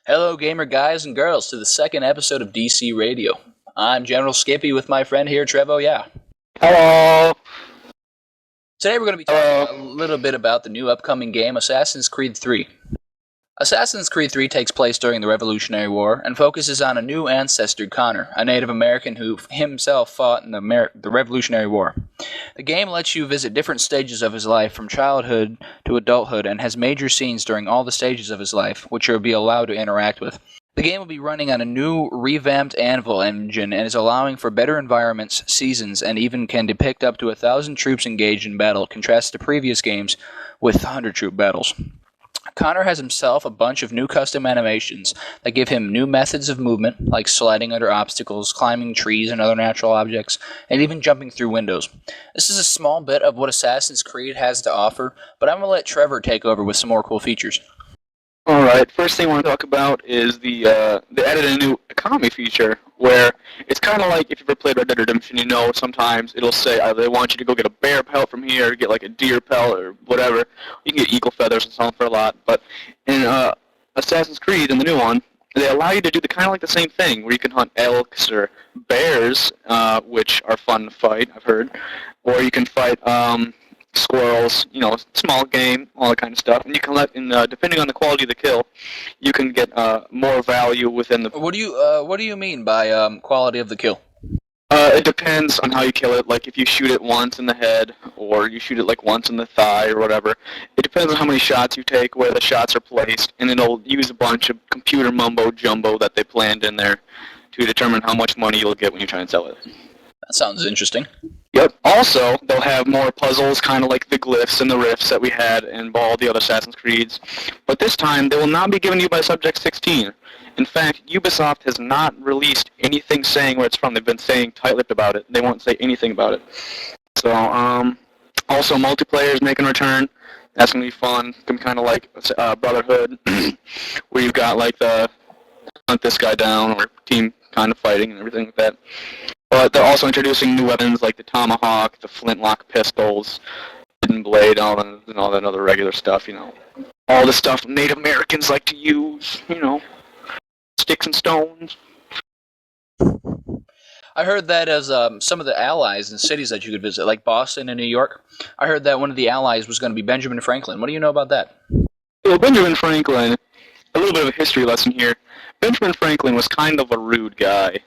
Hello, gamer guys and girls, to the second episode of DC Radio. I'm General Skippy with my friend here, Trevo. Yeah. Hello. Today we're going to be talking a little bit about the new upcoming game, Assassin's Creed 3. Assassin's Creed 3 takes place during the Revolutionary War and focuses on a new ancestor, Connor, a Native American who himself fought in the Revolutionary War. The game lets you visit different stages of his life from childhood to adulthood and has major scenes during all the stages of his life, which you'll be allowed to interact with. The game will be running on a new, revamped Anvil engine and is allowing for better environments, seasons, and even can depict up to 1,000 troops engaged in battle, contrast to previous games with 100-troop battles. Connor has himself a bunch of new custom animations that give him new methods of movement, like sliding under obstacles, climbing trees and other natural objects, and even jumping through windows. This is a small bit of what Assassin's Creed has to offer, but I'm going to let Trevor take over with some more cool features. Alright, first thing I want to talk about is they added a new economy feature, where it's kind of like if you've ever played Red Dead Redemption, you know sometimes it'll say either they want you to go get a bear pelt from here, or get like a deer pelt, or whatever. You can get eagle feathers and something for a lot, but in Assassin's Creed, in the new one, they allow you to do kind of like the same thing, where you can hunt elks or bears, which are fun to fight, I've heard, or you can fight squirrels, small game, all that kind of stuff. And you can depending on the quality of the kill, you can get more value within the... What do you mean by quality of the kill? It depends on how you kill it. Like if you shoot it once in the head, or you shoot it like once in the thigh, or whatever. It depends on how many shots you take, where the shots are placed, and it'll use a bunch of computer mumbo jumbo that they planned in there to determine how much money you'll get when you try and sell it. That sounds interesting. Yep. Also, they'll have more puzzles, kind of like the glyphs and the rifts that we had in all the other Assassin's Creeds. But this time, they will not be given to you by Subject 16. In fact, Ubisoft has not released anything saying where it's from. They've been saying tight-lipped about it. They won't say anything about it. So, also multiplayer is making a return. That's going to be fun. It's going to be kind of like Brotherhood, where you've got like the hunt this guy down, or team kind of fighting and everything like that. But they're also introducing new weapons like the tomahawk, the flintlock pistols, hidden blade, all that other regular stuff, All the stuff Native Americans like to use, sticks and stones. I heard that as some of the allies and cities that you could visit, like Boston and New York, I heard that one of the allies was going to be Benjamin Franklin. What do you know about that? Well, Benjamin Franklin, a little bit of a history lesson here. Benjamin Franklin was kind of a rude guy,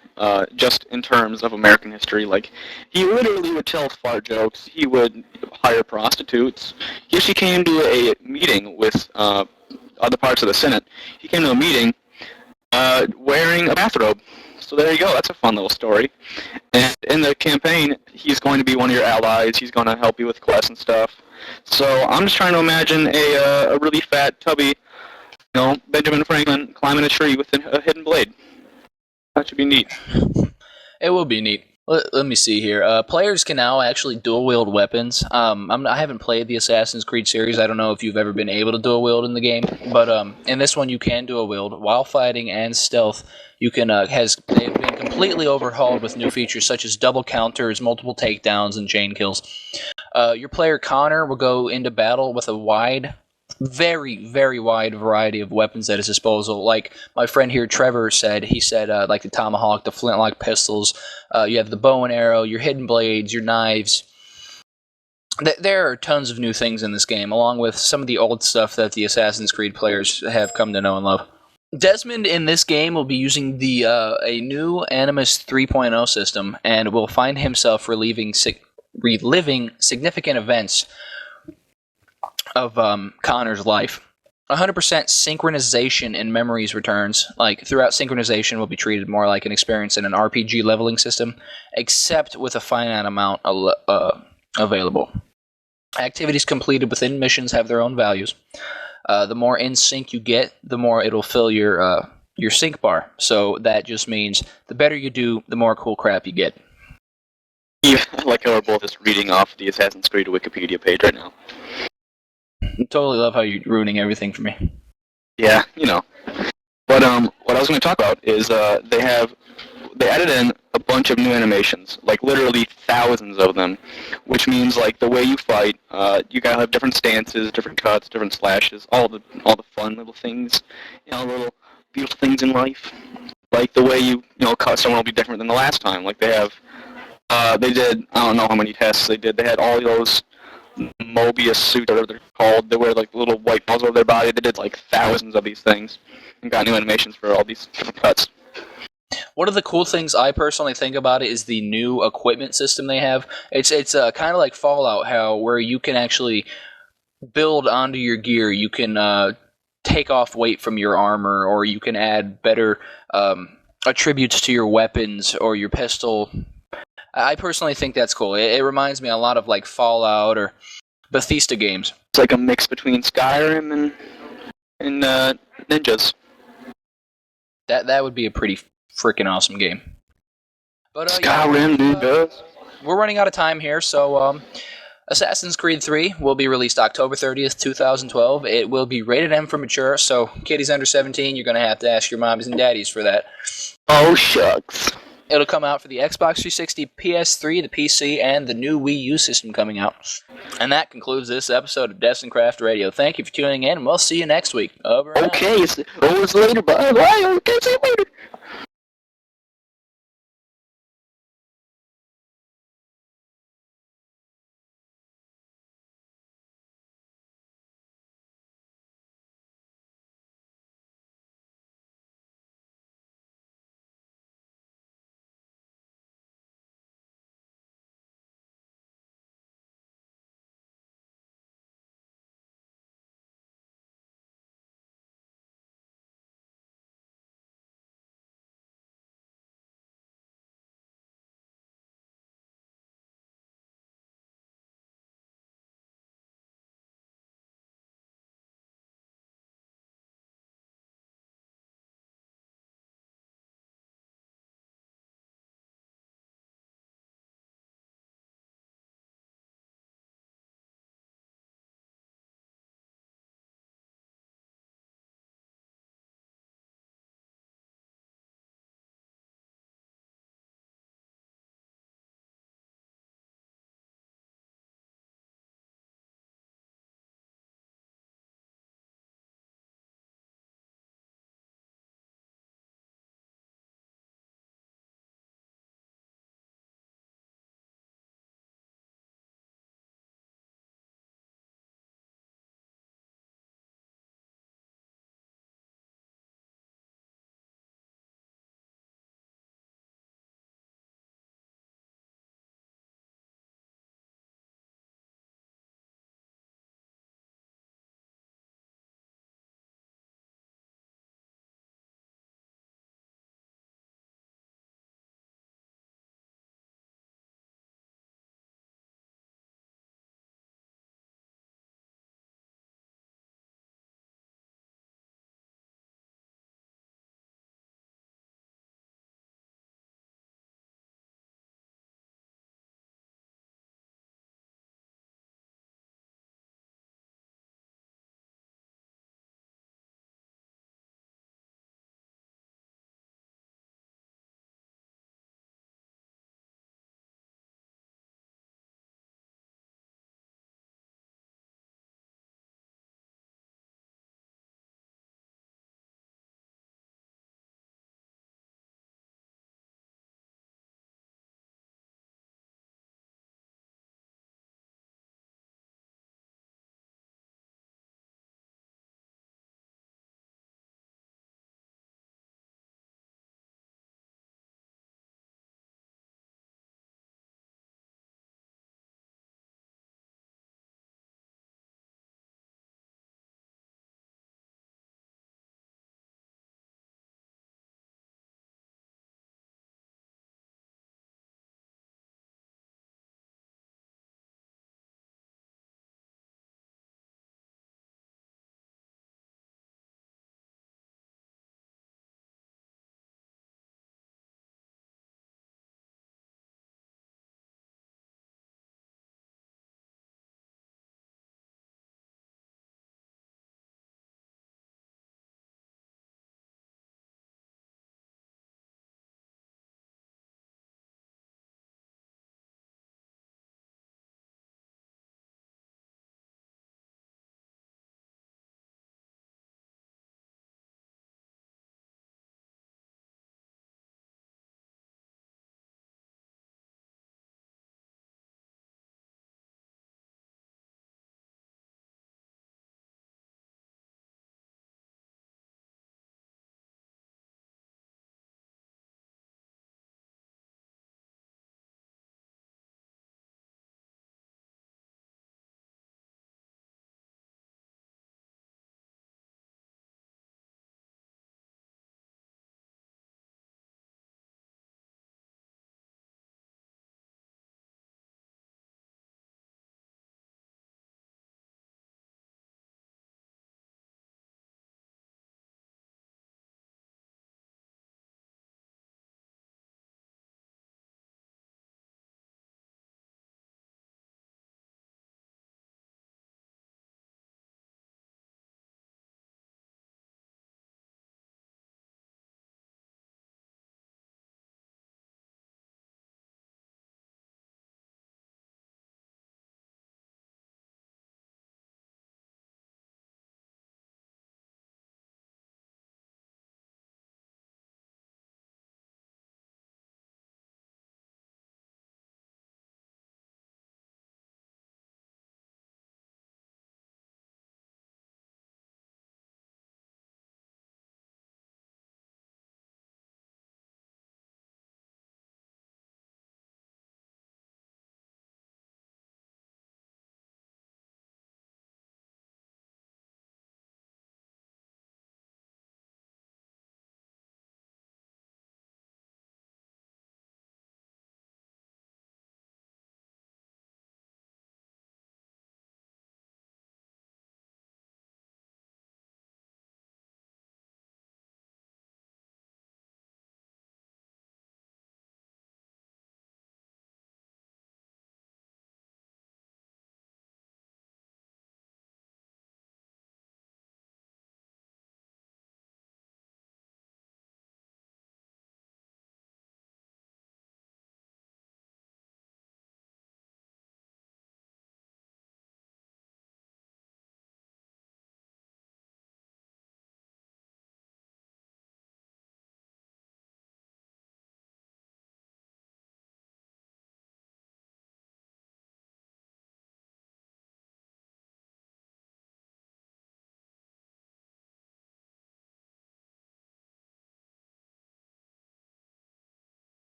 just in terms of American history. Like, he literally would tell fart jokes. He would hire prostitutes. He actually came to a meeting with other parts of the Senate. He came to a meeting wearing a bathrobe. So there you go. That's a fun little story. And in the campaign, he's going to be one of your allies. He's going to help you with quests and stuff. So I'm just trying to imagine a really fat, tubby, Benjamin Franklin climbing a tree with a hidden blade. That should be neat. It will be neat. Let me see here. Players can now actually dual-wield weapons. I haven't played the Assassin's Creed series. I don't know if you've ever been able to dual-wield in the game, but in this one you can dual-wield. While fighting and stealth, they've been completely overhauled with new features such as double counters, multiple takedowns, and chain kills. Your player Connor will go into battle with a very, very wide variety of weapons at his disposal. Like my friend here, Trevor, said, like the tomahawk, the flintlock pistols, you have the bow and arrow, your hidden blades, your knives. There are tons of new things in this game, along with some of the old stuff that the Assassin's Creed players have come to know and love. Desmond in this game will be using a new Animus 3.0 system, and will find himself reliving significant events of Connor's life. 100% synchronization in memories returns. Like, throughout synchronization will be treated more like an experience in an RPG leveling system, except with a finite amount available. Activities completed within missions have their own values. The more in sync you get, the more it'll fill your sync bar. So that just means the better you do, the more cool crap you get. Yeah, like how we're both just reading off the Assassin's Creed Wikipedia page right now. I totally love how you're ruining everything for me. Yeah, But what I was going to talk about is they added in a bunch of new animations, like literally thousands of them, which means like the way you fight, you gotta have different stances, different cuts, different slashes, all the fun little things, little beautiful things in life. Like the way you cut someone will be different than the last time. Like they have, they did, I don't know how many tests they did. They had all those Mobius suits, or whatever they're called. They wear like little white balls over their body. They did like thousands of these things and got new animations for all these different cuts. One of the cool things I personally think about it is the new equipment system they have. It's kind of like Fallout, where you can actually build onto your gear. You can take off weight from your armor, or you can add better attributes to your weapons or your pistol. I personally think that's cool. It reminds me a lot of like Fallout or Bethesda games. It's like a mix between Skyrim and ninjas. That would be a pretty freaking awesome game. But Skyrim ninjas. We're running out of time here, so Assassin's Creed 3 will be released October 30th, 2012. It will be rated M for mature, so kiddies under 17, you're going to have to ask your mommies and daddies for that. Oh, shucks. It'll come out for the Xbox 360, PS3, the PC, and the new Wii U system coming out. And that concludes this episode of DestinedCraft Radio. Thank you for tuning in, and we'll see you next week. Over and out. Okay, it's later. Bye. Okay, see you later.